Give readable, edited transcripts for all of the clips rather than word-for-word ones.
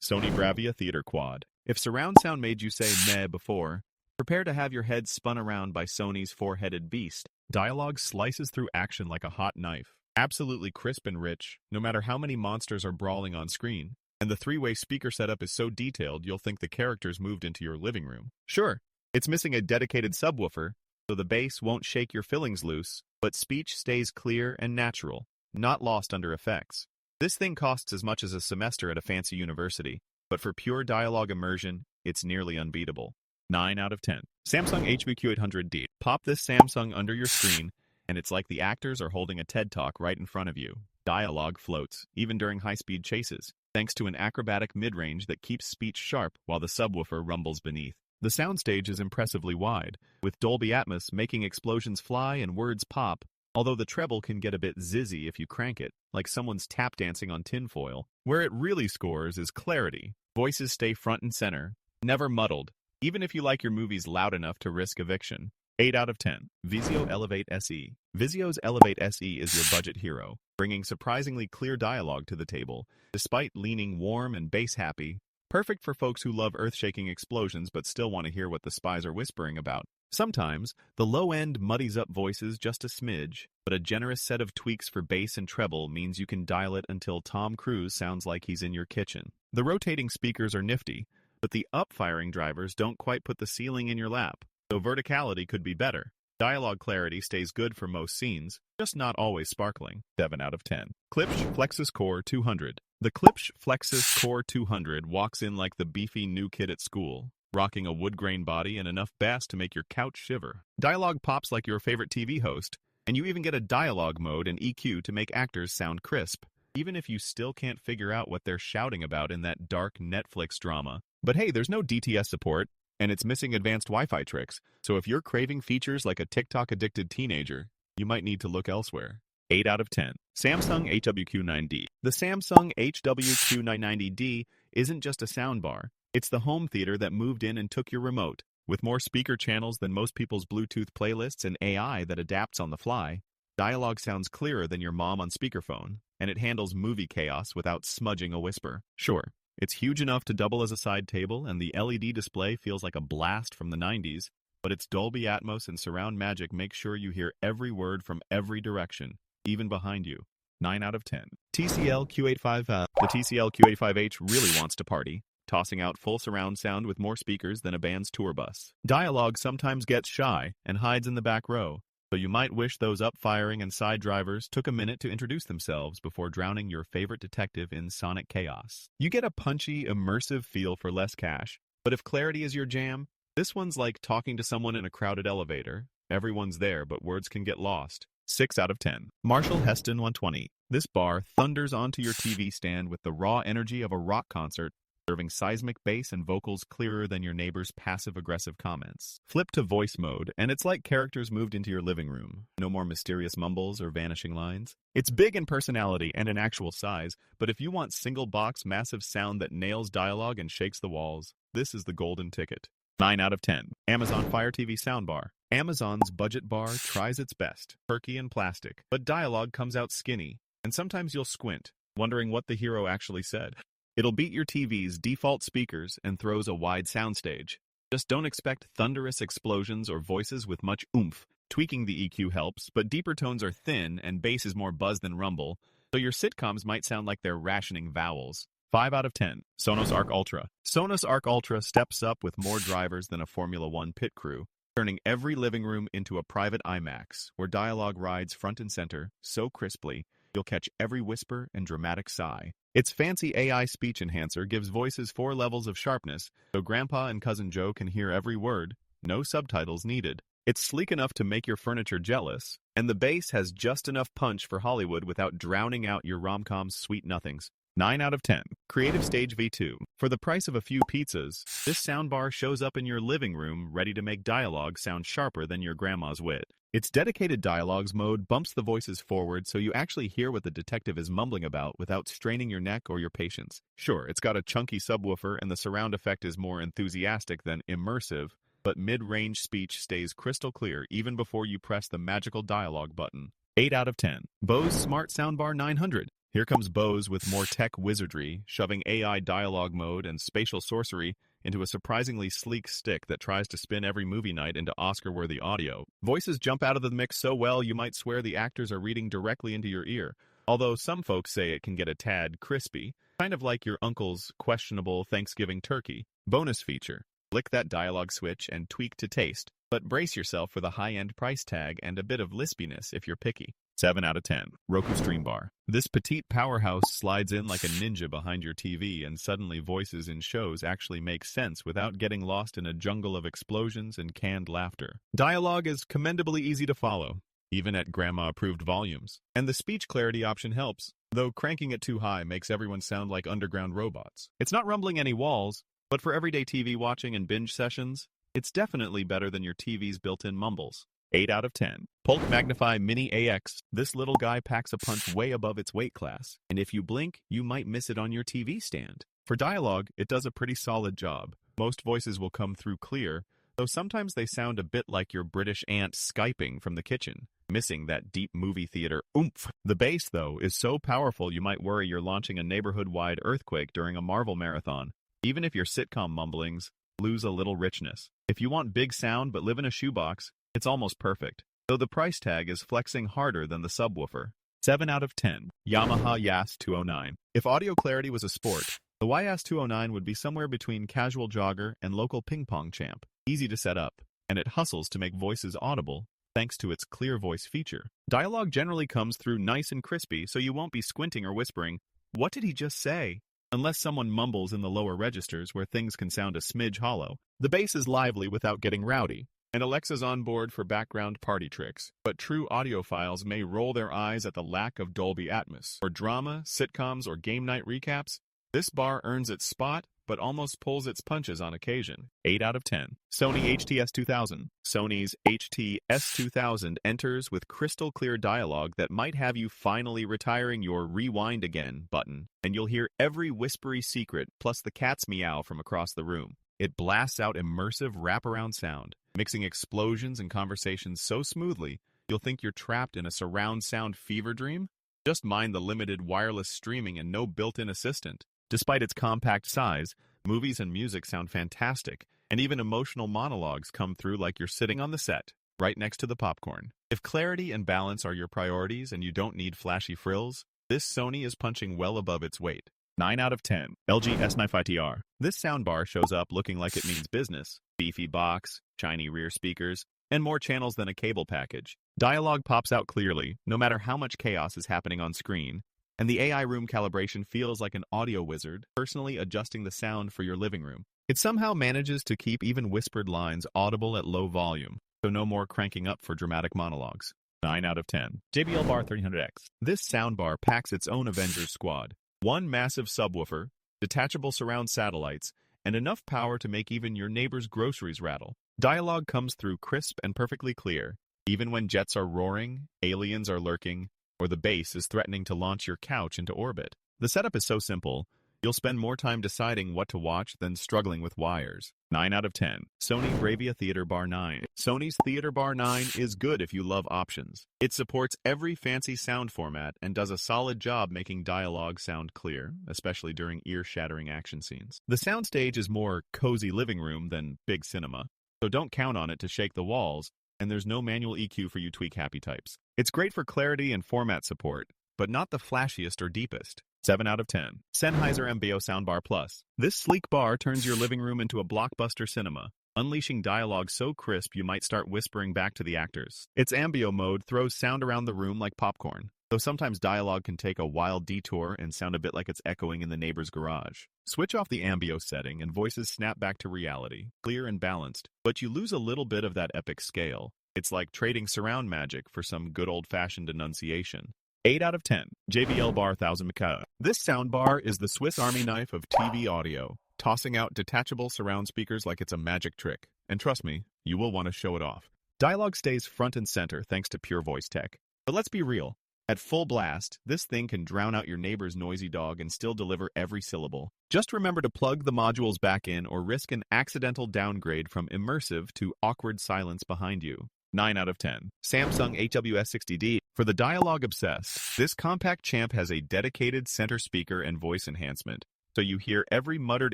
Sony BRAVIA Theater Quad. If surround sound made you say meh before, prepare to have your head spun around by Sony's four-headed beast. Dialogue slices through action like a hot knife. Absolutely crisp and rich, no matter how many monsters are brawling on screen. And the three-way speaker setup is so detailed you'll think the characters moved into your living room. Sure, it's missing a dedicated subwoofer, so the bass won't shake your fillings loose, but speech stays clear and natural, not lost under effects. This thing costs as much as a semester at a fancy university, but for pure dialogue immersion, it's nearly unbeatable. 9 out of 10. Samsung HVQ800D. Pop this Samsung under your screen, and it's like the actors are holding a TED Talk right in front of you. Dialogue floats, even during high-speed chases, thanks to an acrobatic mid-range that keeps speech sharp while the subwoofer rumbles beneath. The soundstage is impressively wide, with Dolby Atmos making explosions fly and words pop, although the treble can get a bit zizzy if you crank it, like someone's tap dancing on tinfoil. Where it really scores is clarity. Voices stay front and center, never muddled, even if you like your movies loud enough to risk eviction. 8 out of 10. Vizio Elevate SE. Vizio's Elevate SE is your budget hero, bringing surprisingly clear dialogue to the table, despite leaning warm and bass-happy. Perfect for folks who love earth-shaking explosions but still want to hear what the spies are whispering about. Sometimes, the low end muddies up voices just a smidge, but a generous set of tweaks for bass and treble means you can dial it until Tom Cruise sounds like he's in your kitchen. The rotating speakers are nifty, but the up-firing drivers don't quite put the ceiling in your lap, so verticality could be better. Dialogue clarity stays good for most scenes, just not always sparkling. 7 out of 10. Klipsch Flexus Core 200. The Klipsch Flexus Core 200 walks in like the beefy new kid at school, rocking a wood grain body and enough bass to make your couch shiver. Dialogue pops like your favorite TV host, and you even get a dialogue mode and EQ to make actors sound crisp, even if you still can't figure out what they're shouting about in that dark Netflix drama. But hey, there's no DTS support, and it's missing advanced Wi-Fi tricks, so if you're craving features like a TikTok-addicted teenager, you might need to look elsewhere. 8 out of 10. Samsung HWQ9D. The Samsung HWQ990D isn't just a soundbar, it's the home theater that moved in and took your remote. With more speaker channels than most people's Bluetooth playlists and AI that adapts on the fly, dialogue sounds clearer than your mom on speakerphone, and it handles movie chaos without smudging a whisper. Sure, it's huge enough to double as a side table, and the LED display feels like a blast from the 90s, but its Dolby Atmos and surround magic make sure you hear every word from every direction, even behind you. 9 out of 10. TCL Q85. The TCL Q85H really wants to party, tossing out full surround sound with more speakers than a band's tour bus. Dialogue sometimes gets shy and hides in the back row, so you might wish those up-firing and side drivers took a minute to introduce themselves before drowning your favorite detective in sonic chaos. You get a punchy, immersive feel for less cash, but if clarity is your jam, this one's like talking to someone in a crowded elevator. Everyone's there, but words can get lost. 6 out of 10. Marshall Heston 120. This bar thunders onto your TV stand with the raw energy of a rock concert, serving seismic bass and vocals clearer than your neighbor's passive-aggressive comments. Flip to voice mode, and it's like characters moved into your living room. No more mysterious mumbles or vanishing lines. It's big in personality and in actual size, but if you want single-box massive sound that nails dialogue and shakes the walls, this is the golden ticket. 9 out of 10. Amazon Fire TV Soundbar. Amazon's budget bar tries its best, perky and plastic, but dialogue comes out skinny, and sometimes you'll squint, wondering what the hero actually said. It'll beat your TV's default speakers and throws a wide soundstage. Just don't expect thunderous explosions or voices with much oomph. Tweaking the EQ helps, but deeper tones are thin and bass is more buzz than rumble, so your sitcoms might sound like they're rationing vowels. 5 out of 10. Sonos Arc Ultra. Sonos Arc Ultra steps up with more drivers than a Formula One pit crew, turning every living room into a private IMAX, where dialogue rides front and center so crisply, you'll catch every whisper and dramatic sigh. Its fancy AI speech enhancer gives voices 4 levels of sharpness, so Grandpa and Cousin Joe can hear every word, no subtitles needed. It's sleek enough to make your furniture jealous, and the bass has just enough punch for Hollywood without drowning out your rom-com's sweet nothings. 9 out of 10. Creative Stage V2. For the price of a few pizzas, this soundbar shows up in your living room ready to make dialogue sound sharper than your grandma's wit. Its dedicated dialogues mode bumps the voices forward so you actually hear what the detective is mumbling about without straining your neck or your patience. Sure, it's got a chunky subwoofer and the surround effect is more enthusiastic than immersive, but mid-range speech stays crystal clear even before you press the magical dialogue button. 8 out of 10. Bose Smart Soundbar 900. Here comes Bose with more tech wizardry, shoving AI dialogue mode and spatial sorcery into a surprisingly sleek stick that tries to spin every movie night into Oscar-worthy audio. Voices jump out of the mix so well you might swear the actors are reading directly into your ear, although some folks say it can get a tad crispy, kind of like your uncle's questionable Thanksgiving turkey. Bonus feature: flick that dialogue switch and tweak to taste, but brace yourself for the high-end price tag and a bit of lispiness if you're picky. 7 out of 10. Roku Stream Bar. This petite powerhouse slides in like a ninja behind your TV, and suddenly voices in shows actually make sense without getting lost in a jungle of explosions and canned laughter. Dialogue is commendably easy to follow, even at grandma-approved volumes. And the speech clarity option helps, though cranking it too high makes everyone sound like underground robots. It's not rumbling any walls, but for everyday TV watching and binge sessions, it's definitely better than your TV's built-in mumbles. 8 out of 10. Polk Magnify Mini AX. This little guy packs a punch way above its weight class, and if you blink, you might miss it on your TV stand. For dialogue, it does a pretty solid job. Most voices will come through clear, though sometimes they sound a bit like your British aunt Skyping from the kitchen, missing that deep movie theater oomph. The bass, though, is so powerful you might worry you're launching a neighborhood-wide earthquake during a Marvel marathon, even if your sitcom mumblings lose a little richness. If you want big sound but live in a shoebox, it's almost perfect, though the price tag is flexing harder than the subwoofer. 7 out of 10. Yamaha YAS 209. If audio clarity was a sport, the YAS 209 would be somewhere between casual jogger and local ping-pong champ. Easy to set up, and it hustles to make voices audible thanks to its clear voice feature. Dialogue generally comes through nice and crispy, so you won't be squinting or whispering, "What did he just say?" unless someone mumbles in the lower registers where things can sound a smidge hollow. The bass is lively without getting rowdy, and Alexa's on board for background party tricks, but true audiophiles may roll their eyes at the lack of Dolby Atmos. For drama, sitcoms, or game night recaps, this bar earns its spot, but almost pulls its punches on occasion. 8 out of 10. Sony HTS2000. Sony's HTS2000 enters with crystal clear dialogue that might have you finally retiring your rewind again button, and you'll hear every whispery secret plus the cat's meow from across the room. It blasts out immersive wraparound sound, mixing explosions and conversations so smoothly, you'll think you're trapped in a surround sound fever dream. Just mind the limited wireless streaming and no built-in assistant. Despite its compact size, movies and music sound fantastic, and even emotional monologues come through like you're sitting on the set, right next to the popcorn. If clarity and balance are your priorities and you don't need flashy frills, this Sony is punching well above its weight. 9 out of 10. LG S95 TR. This soundbar shows up looking like it means business. Beefy box, shiny rear speakers, and more channels than a cable package. Dialogue pops out clearly, no matter how much chaos is happening on screen, and the AI room calibration feels like an audio wizard, personally adjusting the sound for your living room. It somehow manages to keep even whispered lines audible at low volume, so no more cranking up for dramatic monologues. 9 out of 10. JBL Bar 300X. This soundbar packs its own Avengers squad. One massive subwoofer, detachable surround satellites, and enough power to make even your neighbor's groceries rattle. Dialogue comes through crisp and perfectly clear, even when jets are roaring, aliens are lurking, or the bass is threatening to launch your couch into orbit. The setup is so simple, you'll spend more time deciding what to watch than struggling with wires. 9 out of 10. Sony BRAVIA Theater Bar 9. Sony's Theater Bar 9 is good if you love options. It supports every fancy sound format and does a solid job making dialogue sound clear, especially during ear-shattering action scenes. The soundstage is more cozy living room than big cinema, so don't count on it to shake the walls, and there's no manual EQ for you tweak-happy types. It's great for clarity and format support, but not the flashiest or deepest. 7 out of 10. Sennheiser MBO Soundbar Plus. This sleek bar turns your living room into a blockbuster cinema, unleashing dialogue so crisp you might start whispering back to the actors. Its Ambio mode throws sound around the room like popcorn, though sometimes dialogue can take a wild detour and sound a bit like it's echoing in the neighbor's garage. Switch off the Ambio setting and voices snap back to reality, clear and balanced, but you lose a little bit of that epic scale. It's like trading surround magic for some good old-fashioned enunciation. 8 out of 10. JBL Bar 1000 MK. This soundbar is the Swiss Army knife of TV audio, tossing out detachable surround speakers like it's a magic trick. And trust me, you will want to show it off. Dialogue stays front and center thanks to pure voice tech. But let's be real. At full blast, this thing can drown out your neighbor's noisy dog and still deliver every syllable. Just remember to plug the modules back in or risk an accidental downgrade from immersive to awkward silence behind you. 9 out of 10. Samsung HWS60D. For the dialogue obsessed, this compact champ has a dedicated center speaker and voice enhancement, so you hear every muttered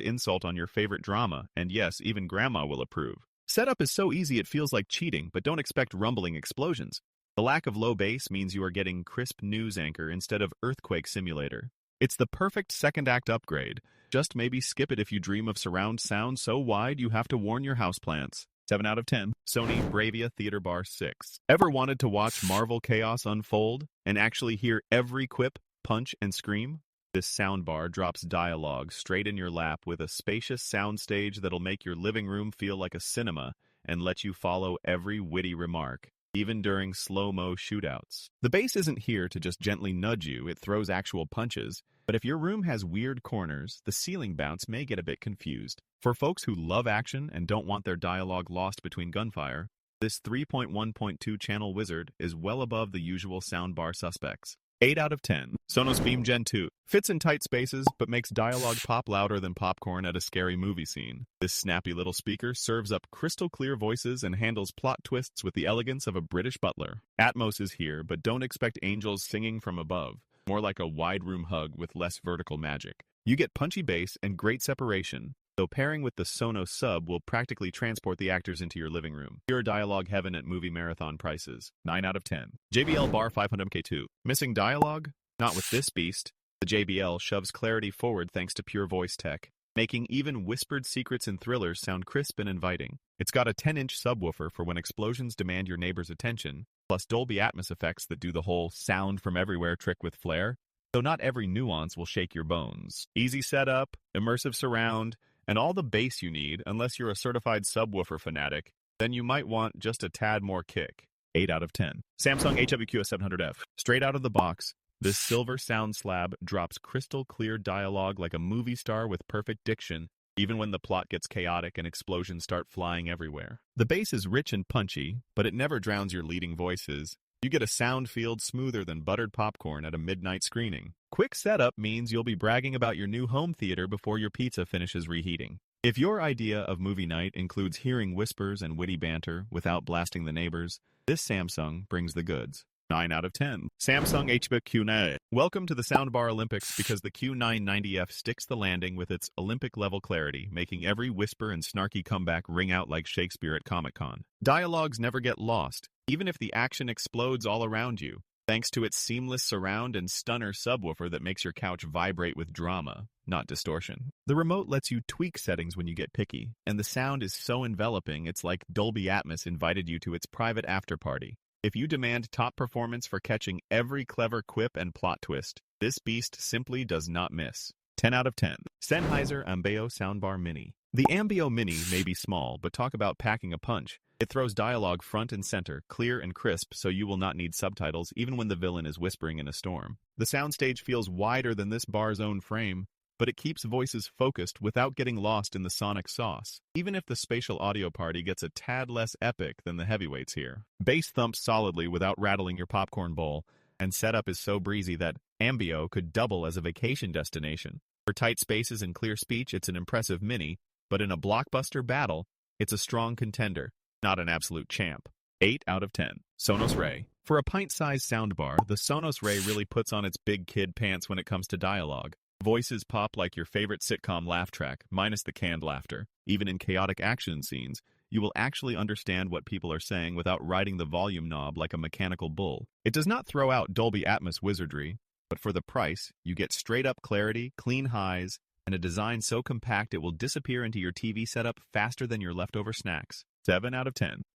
insult on your favorite drama, and yes, even grandma will approve. Setup is so easy it feels like cheating, but don't expect rumbling explosions. The lack of low bass means you are getting crisp news anchor instead of earthquake simulator. It's the perfect second act upgrade. Just maybe skip it if you dream of surround sound so wide you have to warn your houseplants. 7 out of 10. Sony BRAVIA Theater Bar 6. Ever wanted to watch Marvel chaos unfold and actually hear every quip, punch, and scream? This soundbar drops dialogue straight in your lap with a spacious soundstage that'll make your living room feel like a cinema and let you follow every witty remark, even during slow-mo shootouts. The bass isn't here to just gently nudge you, it throws actual punches. But if your room has weird corners, the ceiling bounce may get a bit confused. For folks who love action and don't want their dialogue lost between gunfire, this 3.1.2 channel wizard is well above the usual soundbar suspects. 8 out of 10. Sonos Beam Gen 2. Fits in tight spaces, but makes dialogue pop louder than popcorn at a scary movie scene. This snappy little speaker serves up crystal clear voices and handles plot twists with the elegance of a British butler. Atmos is here, but don't expect angels singing from above. More like a wide room hug with less vertical magic. You get punchy bass and great separation, though pairing with the Sonos sub will practically transport the actors into your living room. Pure dialogue heaven at movie marathon prices. 9 out of 10. JBL Bar 500MK2. Missing dialogue? Not with this beast. The JBL shoves clarity forward thanks to pure voice tech, making even whispered secrets in thrillers sound crisp and inviting. It's got a 10-inch subwoofer for when explosions demand your neighbor's attention, plus Dolby Atmos effects that do the whole sound from everywhere trick with flair, though not every nuance will shake your bones. Easy setup, immersive surround, and all the bass you need unless you're a certified subwoofer fanatic, then you might want just a tad more kick. 8 out of 10. Samsung HWQS700F. Straight out of the box, this silver sound slab drops crystal clear dialogue like a movie star with perfect diction, even when the plot gets chaotic and explosions start flying everywhere. The bass is rich and punchy, but it never drowns your leading voices. You get a sound field smoother than buttered popcorn at a midnight screening. Quick setup means you'll be bragging about your new home theater before your pizza finishes reheating. If your idea of movie night includes hearing whispers and witty banter without blasting the neighbors, this Samsung brings the goods. 9 out of 10. Samsung HBook Q9. Welcome to the Soundbar Olympics because the Q990F sticks the landing with its Olympic-level clarity, making every whisper and snarky comeback ring out like Shakespeare at Comic-Con. Dialogues never get lost, even if the action explodes all around you, thanks to its seamless surround and stunner subwoofer that makes your couch vibrate with drama, not distortion. The remote lets you tweak settings when you get picky, and the sound is so enveloping it's like Dolby Atmos invited you to its private after-party. If you demand top performance for catching every clever quip and plot twist, this beast simply does not miss. 10 out of 10. Sennheiser Ambeo Soundbar Mini. The Ambeo Mini may be small, but talk about packing a punch. It throws dialogue front and center, clear and crisp, so you will not need subtitles even when the villain is whispering in a storm. The soundstage feels wider than this bar's own frame, but it keeps voices focused without getting lost in the sonic sauce, even if the spatial audio party gets a tad less epic than the heavyweights here. Bass thumps solidly without rattling your popcorn bowl, and setup is so breezy that Ambeo could double as a vacation destination. For tight spaces and clear speech, it's an impressive mini, but in a blockbuster battle, it's a strong contender, not an absolute champ. 8 out of 10. Sonos Ray. For a pint-sized soundbar, the Sonos Ray really puts on its big kid pants when it comes to dialogue. Voices pop like your favorite sitcom laugh track, minus the canned laughter. Even in chaotic action scenes, you will actually understand what people are saying without riding the volume knob like a mechanical bull. It does not throw out Dolby Atmos wizardry, but for the price, you get straight-up clarity, clean highs, and a design so compact it will disappear into your TV setup faster than your leftover snacks. 7 out of 10.